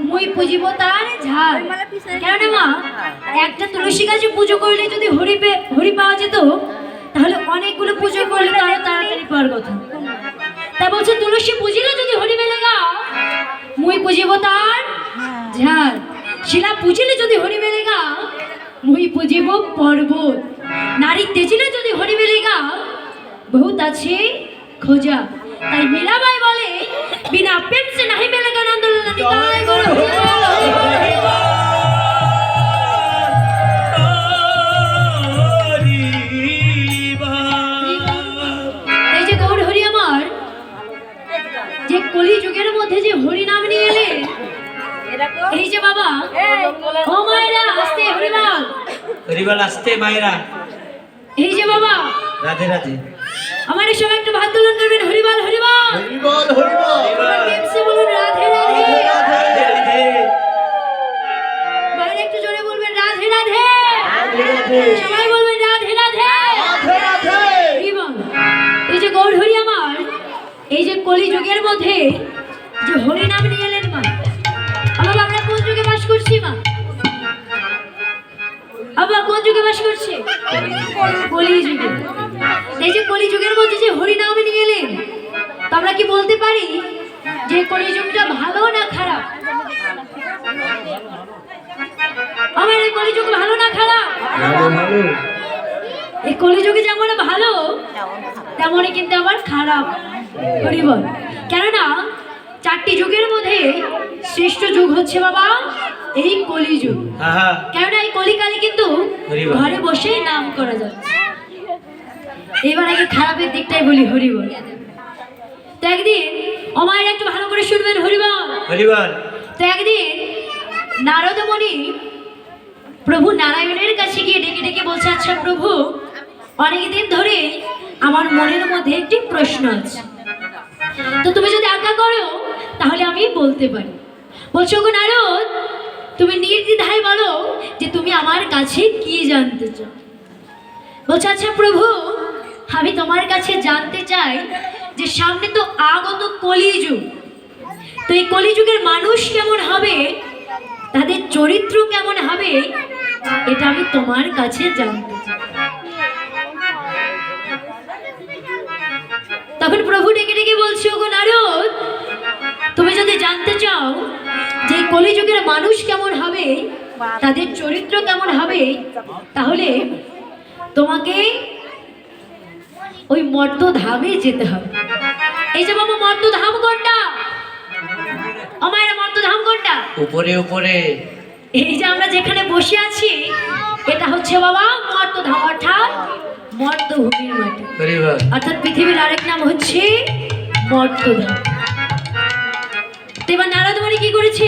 মুই পুজিব তার ঝাল। কেন মা, একটা তুলসী গাছে পুজো করলে যদি হরি পাওয়া যেত, তাহলে অনেকগুলো পুজো করলে তো আরো তাড়াতাড়ি পাওয়ার কথা। তা বলছে তুলসী পুজিলে যদি হরি মেলে গা, মুই পুজিব তার ঝাল। শিলা পুজিলে যদি হরি মেলে গা, মুই পুজিব পর্বত। নারী তেজিলে যদি হরি মেলে গা, বহুত আছে খোঁজা। তাই মীরাবাই বলে, বিনা প্রেম সে নাহি মেলেগা নন্দলাল নিতাই গৌর হরি বল। এই যে গৌর হরি আমার, যে কলি যুগের মধ্যে যে হরি নাম নিয়ে এলে, এই যে বাবা, ও মায়েরা আস্তে হরিবল, হরিবল আস্তে মায়েরা। এই যে বাবা, রাধে রাধে। আমার সবাই একটু হাত তোলন করবেন, হরিবল হরিবল হরিবল হরিবল। প্রেমসে বলুন রাধে রাধে। রাধে রাধে। বাইরে একটু জোরে বলবেন রাধে রাধে। রাধে রাধে। সবাই বলবেন রাধে রাধে। রাধে রাধে। হরিবল। এই যে গৌর হরি আমার, এই যে কলি যুগের মধ্যে যে হরি নাম নিয়ে এলেন মা, বাবা আমরা কোন যুগে বাস করছি মা? বাবা কোন যুগে বাস করছে? কলি যুগে। এই যে কলি যুগের মধ্যে যে হরি নাম নিয়ে এলেন, তো আমরা কি বলতে পারি যে কলি যুগটা ভালো না খারাপ? আমার এই কলি যুগ ভালো না খারাপ? ভালো। এই কলি যুগে যেমন ভালো, তেমনই কিন্তু আবার খারাপ। হরিবল। কেননা চারটি যুগের মধ্যে শ্রেষ্ঠ যুগ হচ্ছে বাবা এই কলি যুগ। কেননা এই কলিকালে কিন্তু ঘরে বসেই নাম করা যাচ্ছে। এবার আগে খারাপের দিকটাই বলি, হরিবল। তো একদিন অমায়ের একটু ভালো করে শুনবেন, হরিবল হরিবল। তো একদিন নারদ মুনি প্রভু নারায়ণের কাছে গিয়ে ডেকে ডেকে বলছে, আচ্ছা প্রভু, অনেকদিন ধরে আমার মনের মধ্যে একটি প্রশ্ন আছে, তো তুমি যদি আজ্ঞা করো তাহলে আমি বলতে পারি। বলছো গো নারদ, তুমি নির্দ্বিধায় বলো যে তুমি আমার কাছে কি জানতে চাও। বলছে আচ্ছা প্রভু, আমি তোমার কাছে জানতে চাই যে সামনে তো আগত কলিযুগ, তো এই কলিযুগের মানুষ কেমন হবে, তাদের চরিত্র কেমন হবে, এটা আমি তোমার কাছে জানতে চাই। তখন প্রভু ডেকে ডেকে বলছে, ওগো নারদ, তুমি যদি জানতে চাও যে কলিযুগের মানুষ কেমন হবে, তাদের চরিত্র কেমন হবে, তাহলে তোমাকে ওই মর্তধামে যেতে হবে। এই যে বাবা মর্তধাম কোনটা? আমার মর্তধাম কোনটা? উপরে উপরে। এই যে আমরা যেখানে বসে আছি, এটা হচ্ছে বাবা মর্তধাম, অর্থাৎ মর্তভূমির মাটি। অর্থাৎ পৃথিবীর আরেক নাম হচ্ছে মর্তধাম। এবার নারদ মুনি কি করেছে,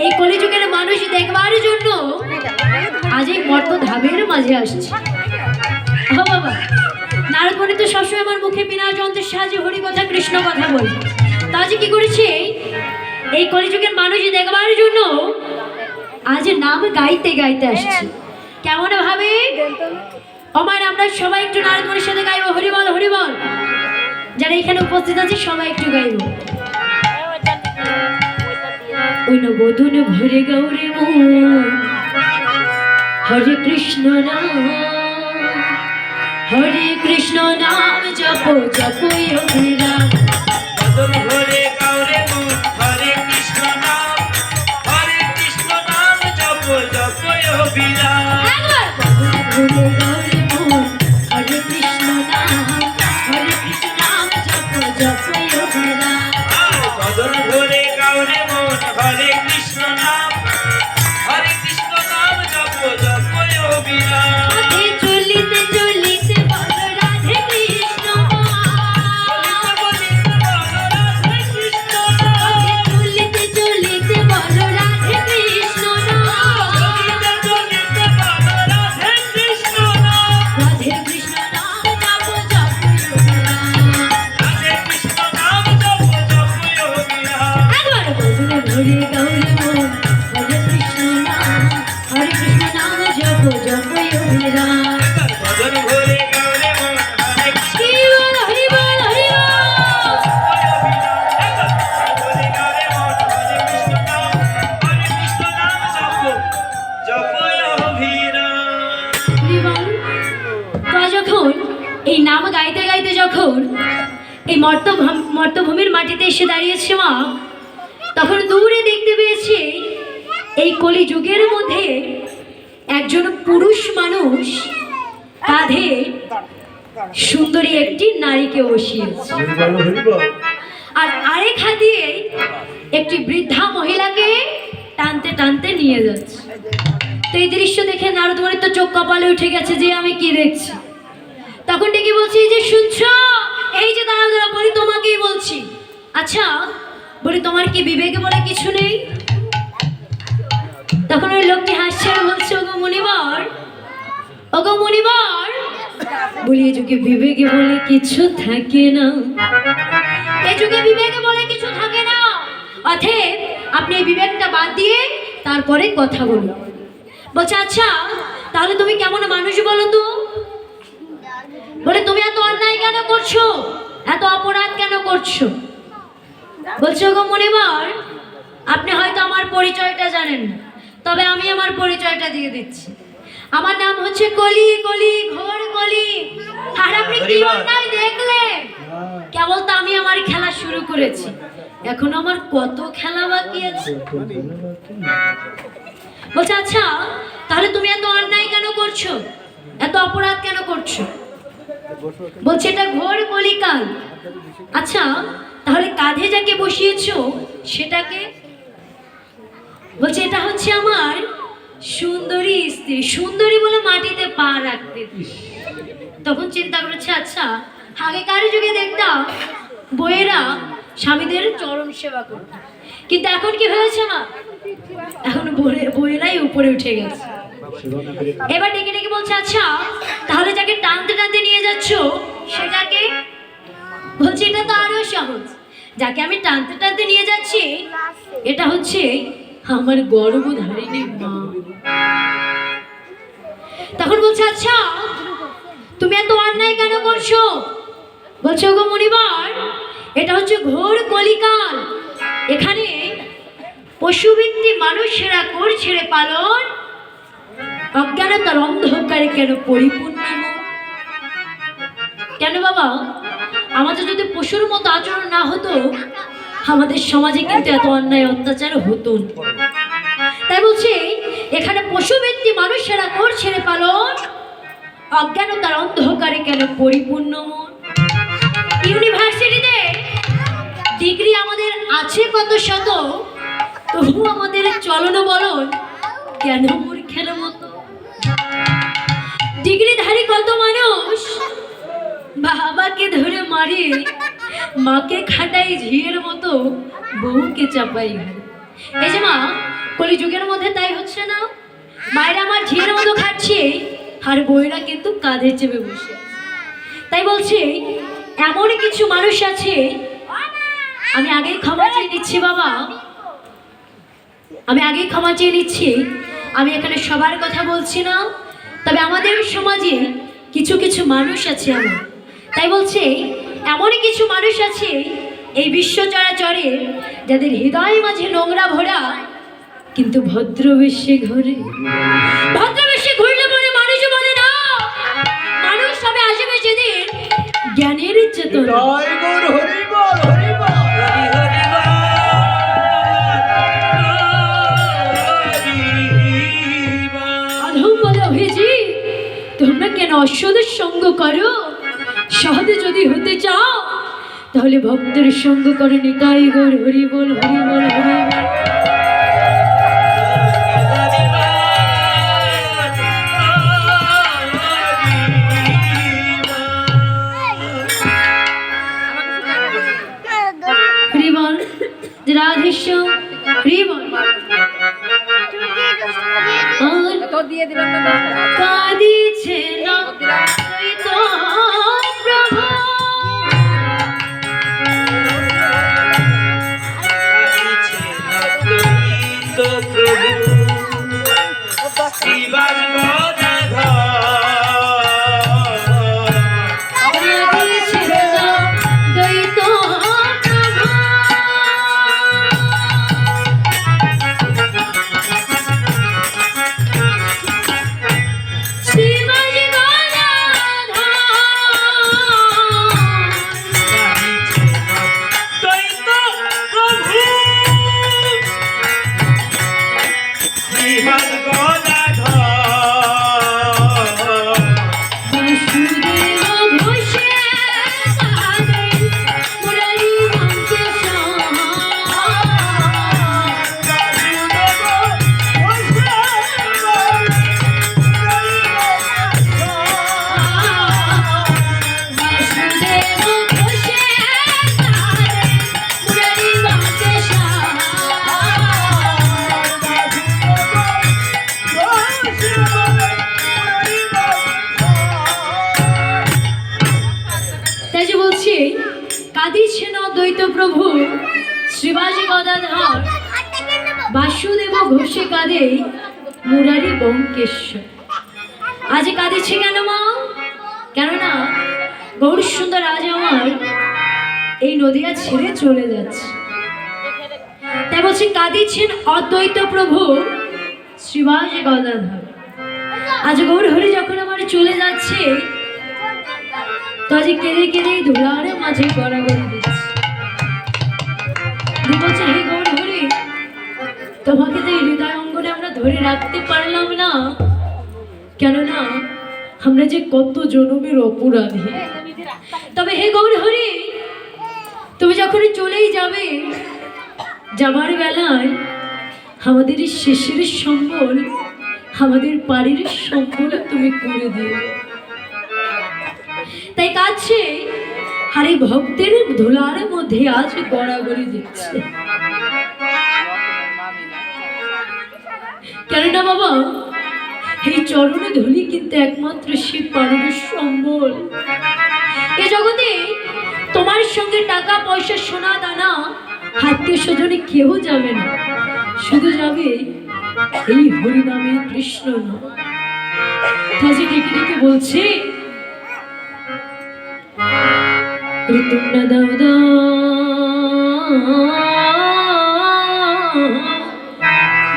এই কলিযুগের মানুষ দেখবার জন্য আজ এই মর্তধামের মাঝে আসছে। বাবা, নারদ মুনি তো সবসময় আমার মুখে বিনা যন্ত্রের সাহায্যে হরি কথা কৃষ্ণ কথা বলে, তা আজ কি করেছে, এই কলিযুগের মানুষ দেখবার জন্য আজ নাম গাইতে গাইতে আসছে। কেমন ভাবে? আমার আমরা সবাই একটু নারদ মুনির সাথে গাইবো, হরিবল হরিবল। যারা এখানে উপস্থিত আছে সবাই একটু গাইবো। বদন ভরে গৌরে মন, হরে কৃষ্ণ নাম, হরে কৃষ্ণ নাম জপ জপ অভিরাম। বদন ভরে গৌরে মন, হরে কৃষ্ণ নাম, হরে কৃষ্ণ নাম জপ জপ অভিরাম। বদন ভরে গৌরে মন, হরে কৃষ্ণ নাম, হরে কৃষ্ণ নাম জপ জপ অভিরাম। বদন ভরে গৌরে মন, হরে কৃষ্ণ নাম, হরে কৃষ্ণ নাম জপ জপ অভিরাম। চলিতে চলিতে বল রাধে কৃষ্ণ, চলিতে চলিতে বল রাধে কৃষ্ণ, রাধে কৃষ্ণ নাম জপ জপ একবার বদনে ভরে গৌরে মন, হরে কৃষ্ণ নাম, হরে কৃষ্ণ নাম জপ জপ অভিরাম। বদন ভরে গৌরে মন, হরে কৃষ্ণ হরিবল হরিবল হরিবল। ভরে গৌরে মন, হরে কৃষ্ণ নাম, যখন এই মর্তভূমির মাটিতে এসে দাঁড়িয়েছে মা, তখন দূরে দেখতে পেয়েছে এই কলিযুগের মধ্যে একজন পুরুষ মানুষ কাঁধে সুন্দরী একটি নারীকে বসিয়েছে, হরি বল হরি বল। আর আরেক হাত দিয়ে একটি বৃদ্ধা মহিলাকে টানতে টানতে নিয়ে যাচ্ছে। তো এই দৃশ্য দেখে নারদমণির তো চোখ কপালে উঠে গেছে যে আমি কি দেখছি। তখন ডেকে বলছি যে শুনছ, এই যে দাঁড়াও দাঁড়াও, বলি তোমাকেই বলছি। আচ্ছা বলি তোমার কি বিবেকে বলে কিছু নেই? তখন ওই লোকটি হাসছে আর বলছে, ওগো মুনিবর, ওগো মুনিবর, বলি এই যুগে বিবেকে বলে কিছু থাকে না, এই যুগে বিবেকে বলে কিছু থাকে না। অতএব আপনি এই বিবেকটা বাদ দিয়ে তারপরে কথা বলুন। বলছে আচ্ছা তাহলে তুমি কেমন মানুষ বলো তো? বলে তুমি এত অন্যায় কেন করছো, এত অপরাধ কেন করছো? বলছে গো মুনিবর, আপনি হয়তো আমার পরিচয়টা জানেন না, তবে আমি আমার পরিচয়টা দিয়ে দিচ্ছি। আমার নাম হচ্ছে কলি, কলি, ঘোর কলি। আর আপনি কি অন্যায় দেখলেন? কেবল তো আমি আমার খেলা শুরু করেছি, এখন আমার কত খেলা বাকি আছে। বলছে আচ্ছা তাহলে তুমি এত অন্যায় কেন করছো, এত অপরাধ কেন করছো? বলছে এটা ঘোর কলিকাল। আচ্ছা তাহলে কাঁধে যাকে বসিয়েছো সেটাকে? বলছে এটা হচ্ছে আমার সুন্দরী স্ত্রী। সুন্দরী বলে মাটিতে পা রাখতে। তখন চিন্তা করেছে আচ্ছা আগেকার যুগে দেখতাম বইয়েরা স্বামীদের চরণ সেবা করত, কিন্তু এখন কি হয়েছে মা, এখন বইয়েরাই উপরে উঠে গেছে। এবার ডেকে ডেকে বলছে আচ্ছা তাহলে যাকে টানতে টানতে নিয়ে যাচ্ছ সেটাকে? বলছে এটা তো আরো সহজ, যাকে আমি টানতে টানতে নিয়ে যাচ্ছি এটা হচ্ছে আমার গর্ভধারিণী মা। তখন বলছে আচ্ছা তুমি এত অন্যায় কেন করছো? বলছে গো মুনিবর, এটা হচ্ছে ঘোর কলিকাল। এখানে পশুবৃত্তি মানুষেরা করছে রে পালন, অজ্ঞানতার অন্ধকারে কেন পরিপূর্ণ। কেন বাবা, আমাদের যদি পশুর মতো আচরণ না হতো আমাদের সমাজে কিন্তু এত অন্যায় অত্যাচার হতো না। তাই বলছে এখানে পশুবৃত্তি মানুষেরা করছে রে পালন, অজ্ঞানতার অন্ধকারে কেন পরিপূর্ণ মন। ইউনিভার্সিটিতে ডিগ্রি আমাদের আছে কত শত, তবু আমাদের চলন বলন কেন মূর্খের মতো। ডিগ্রিধারী কত মানুষ বাবাকে ধরে মারে, মাকে খাটাই ঝিয়ের মতো, বউকে চাপাই ঘাড়ে। এই যে মা কলিযুগের মধ্যে তাই হচ্ছে না, মায়েরা আমার ঝিয়ের মতো খাচ্ছে আর বউয়েরা কিন্তু কাঁধে চেপে বসে। তাই বলছে এমন কিছু মানুষ আছে, আমি আগেই ক্ষমা চেয়ে নিচ্ছি বাবা, আমি আগেই ক্ষমা চেয়ে নিচ্ছি। আমি এখানে সবার কথা বলছি না, তবে আমাদের সমাজে কিছু কিছু মানুষ আছে এমন। তাই বলছে এমনই কিছু মানুষ আছে এই বিশ্ব চরাচরে যাদের হৃদয় মাঝে নোংরা ভরা, কিন্তু ভদ্রবেশে ঘরে। ভদ্রবেশে ঘুরলে পরে মানুষ বলে না, মানুষ সবে আসবে যেদিন জ্ঞানের চেতনা। জয় গৌর হরি বল হরি বল। আধম বলে অভিজি, তোমরা কেন অসদের সঙ্গ করো? সহদে যদি হতে চাও তাহলে ভক্তের সঙ্গ করে নিতাই গৌর হরি বল হরি বল হরি বল। হরি বল, রাধেশ্যাম হরি বল। কাঁদিছে না তো প্রভু, কাঁদিছে না দৈত প্রভু। শিবাজি গদাধর ঘষে কাঁদে মুরারি বঙ্কেশ্বর। আজ কাঁদেছে কেন মা? কেননা গৌর সুন্দর আজ আমার এই নদিয়া ছেড়ে চলে যাচ্ছে। তাই বলছি কাঁদিছেন অদ্বৈত প্রভু শ্রীবাস গদাধর। আজ গৌর হরি যখন আমার চলে যাচ্ছে, তো আজ কেঁদে কেঁদে ধুলার মাঝে গড়াগড়ি দিচ্ছে। বলছে হে গৌর হরি, তোমাকে তো এই হৃদয় অঙ্গনে আমরা ধরে রাখতে পারলাম না, কেননা আমরা যে কত জনমের অপরাধী। তবে হে গৌর হরি, তুমি যখন চলেই যাবে, যাবার বেলায় আমাদের এই শেষের সম্বল, আমাদের বাড়ির সম্বল তুমি করে দিও। তাই কাছে আর এই ভক্তের ধুলার মধ্যে আজ গড়াগড়ি দিচ্ছে। কেননা বাবা, এই চরণে ধুলি কিন্তু একমাত্র শিব পার্বতীর সম্বল। এ জগতে তোমার সঙ্গে টাকা পয়সা সোনা দানা আত্মীয় স্বজনে কেউ যাবে না, শুধু যাবে এই হরিনামে কৃষ্ণ নাম। তাজি ডেকে ডেকে বলছে তোমরা দাও দাও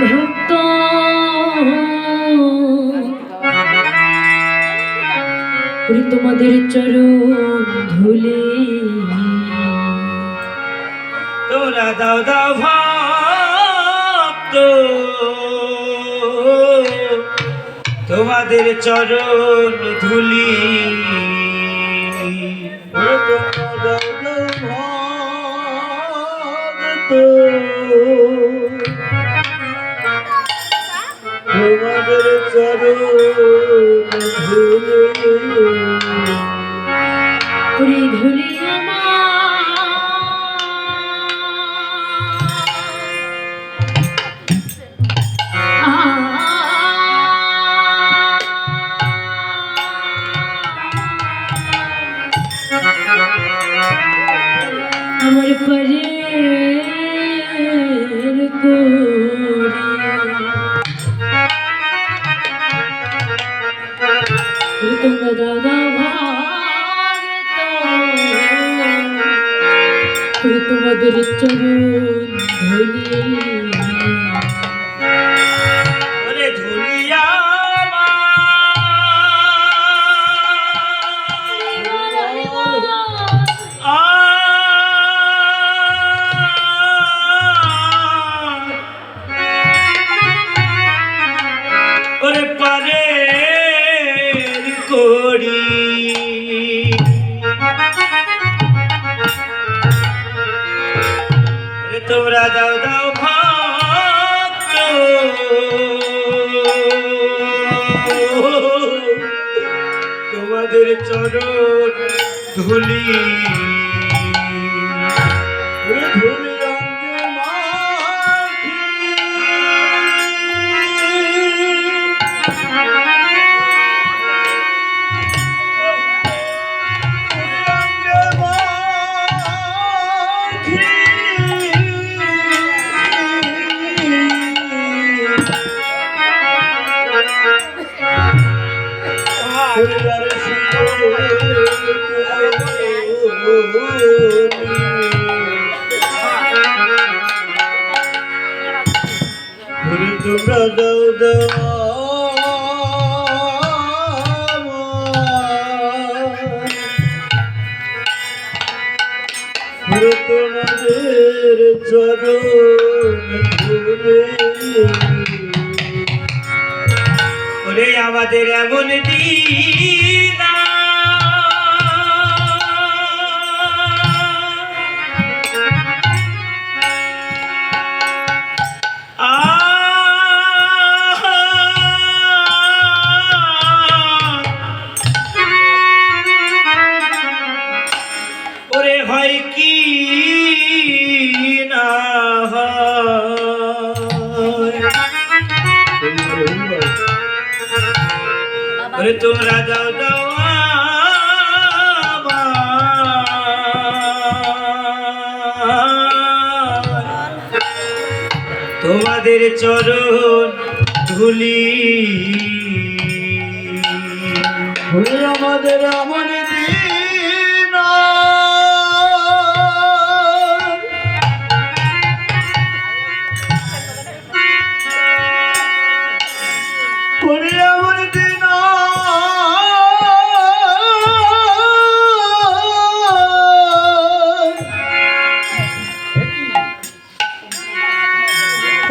ভক্ত তোমাদের চরণ ধুলে, তোমরা দাও দাও ভক্ত তোমাদের চরণ ধুলি। তোমাদের চরণ ধুলে ধুলি আমার পরে তোমরা দাদা ভাগ তোমাদের চরণ ধুলি। ওরে ধুলিয়া ওরে পারে করি তোমরা দাও দাও ভক্ত তোমাদের চরণ ধুলি। ধুলি অঙ্গে মাখি তোমরা দাও তোমাদের চরণ ধুলে। ওরে আমাদের এমন দিন ওরে হয় কি না ওরে তোমরা দাও দাও তোমাদের চরণ ধুলি ওরে আমাদের এমন দিন ওরে এমন দিন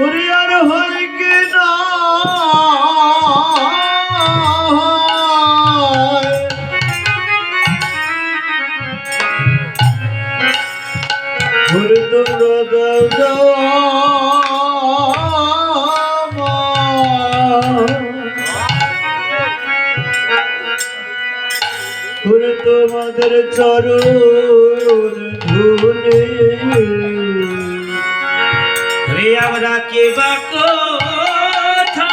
ওরে আর হয় কি না ওরে তোমরা দাও দাও ওরে তোমাদের চরণ ধুলে রে আমরা কে বা কোথা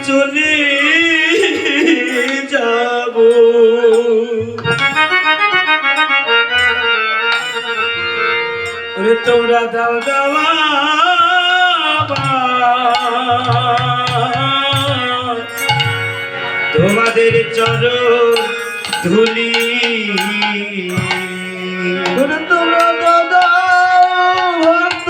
চলে যাব ওরে তোমরা দাও দাওয়া তোমাদের চরণ ধুলি ওরে তোমরা দাদা ভক্ত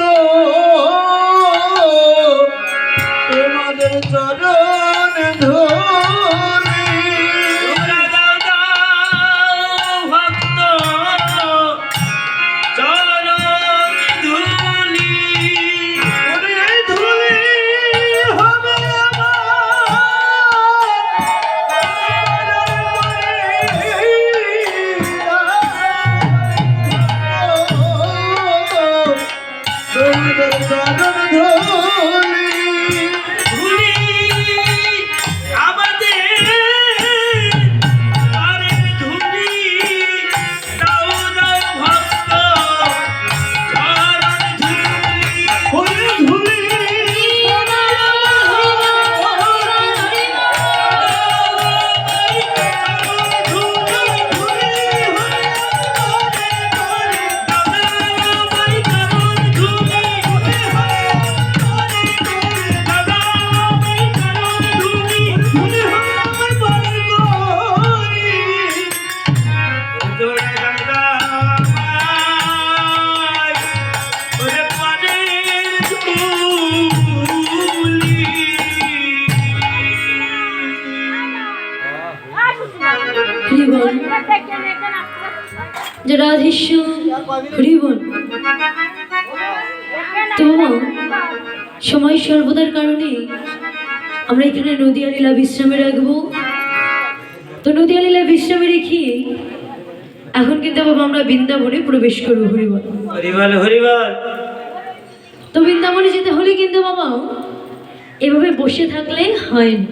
তোমাদের চরণ ধুলি তোমরা দাও দাও ভক্ত চরণ ধুলি ওরে ধুলি হবে তোমাদের চরণ ধুলি ধুলি আমাদের আরে ধুলি দাও দাও ভক্ত চরণ ধুলি ওরে ধুলি ধুলি আমার বাড়ির গরি হরিবল যে রাধেশ্যাম হরিবল। তো সময় সর্বদার কারণে আমরা এখানে নদিয়া লীলা বিশ্রামে রাখবো। তো নদিয়া লীলা বিশ্রামে রেখে এখন কিন্তু বাবা আমরা বৃন্দাবনে প্রবেশ করবো। হরিবল। হরিবল হরিবল তো বৃন্দাবনে যেতে হলে কিন্তু বাবা এভাবে বসে থাকলে হয় না।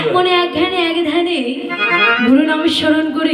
এক মনে এক ধ্যানে গুরু নাম স্মরণ করে